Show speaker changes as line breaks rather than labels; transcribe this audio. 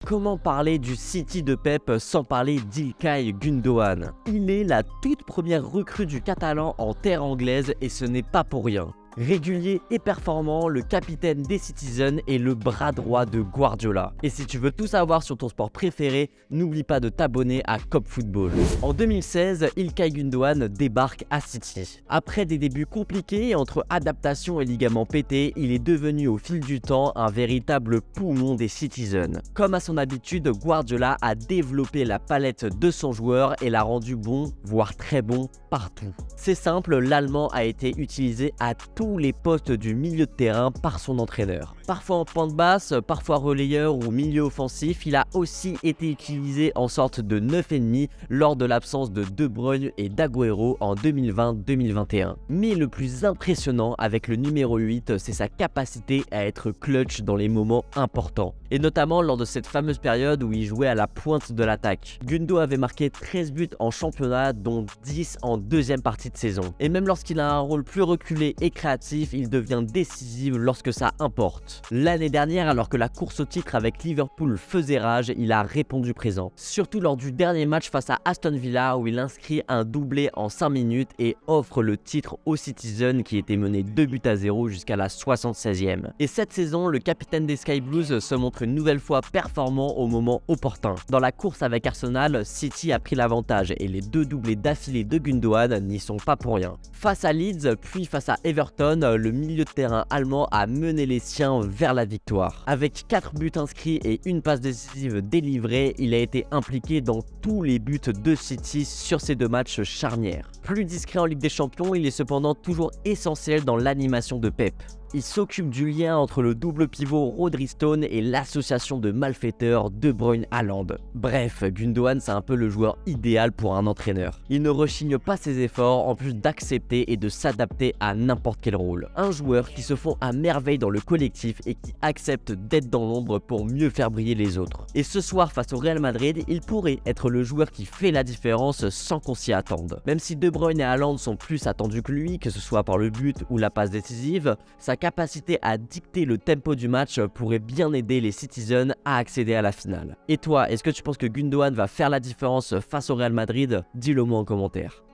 Comment parler du City de Pep sans parler d'Ilkay Gundogan? Il est la toute première recrue du Catalan en terre anglaise et ce n'est pas pour rien. Régulier et performant, le capitaine des Citizens est le bras droit de Guardiola. Et si tu veux tout savoir sur ton sport préféré, n'oublie pas de t'abonner à Cop Football. En 2016, Ilkay Gundogan débarque à City. Après des débuts compliqués entre adaptation et ligaments pétés, il est devenu au fil du temps un véritable poumon des Citizens. Comme à son habitude, Guardiola a développé la palette de son joueur et l'a rendu bon, voire très bon, partout. C'est simple, l'Allemand a été utilisé à tous les postes du milieu de terrain par son entraîneur. Parfois en pointe basse, parfois relayeur ou milieu offensif, il a aussi été utilisé en sorte de 9,5 lors de l'absence de De Bruyne et d'Agüero en 2020-2021. Mais le plus impressionnant avec le numéro 8, c'est sa capacité à être clutch dans les moments importants. Et notamment lors de cette fameuse période où il jouait à la pointe de l'attaque. Gundo avait marqué 13 buts en championnat, dont 10 en deuxième partie de saison. Et même lorsqu'il a un rôle plus reculé et créatif, il devient décisif lorsque ça importe. L'année dernière, alors que la course au titre avec Liverpool faisait rage, il a répondu présent. Surtout lors du dernier match face à Aston Villa où il inscrit un doublé en 5 minutes et offre le titre aux Citizens qui était mené 2-0 jusqu'à la 76e. Et cette saison, le capitaine des Sky Blues se montre une nouvelle fois performant au moment opportun. Dans la course avec Arsenal, City a pris l'avantage et les deux doublés d'affilée de Gundogan n'y sont pas pour rien. Face à Leeds, puis face à Everton, le milieu de terrain allemand a mené les siens vers la victoire. Avec 4 buts inscrits et une passe décisive délivrée, il a été impliqué dans tous les buts de City sur ces deux matchs charnières. Plus discret en Ligue des Champions, il est cependant toujours essentiel dans l'animation de Pep. Il s'occupe du lien entre le double pivot Rodri Stone et l'association de malfaiteurs De Bruyne-Haaland. Bref, Gundogan c'est un peu le joueur idéal pour un entraîneur. Il ne rechigne pas ses efforts en plus d'accepter et de s'adapter à n'importe quel rôle. Un joueur qui se fond à merveille dans le collectif et qui accepte d'être dans l'ombre pour mieux faire briller les autres. Et ce soir face au Real Madrid, il pourrait être le joueur qui fait la différence sans qu'on s'y attende. Même si De Bruyne et Haaland sont plus attendus que lui, que ce soit par le but ou la passe décisive, sa capacité à dicter le tempo du match pourrait bien aider les Citizens à accéder à la finale. Et toi, est-ce que tu penses que Gundogan va faire la différence face au Real Madrid? Dis-le moi en commentaire.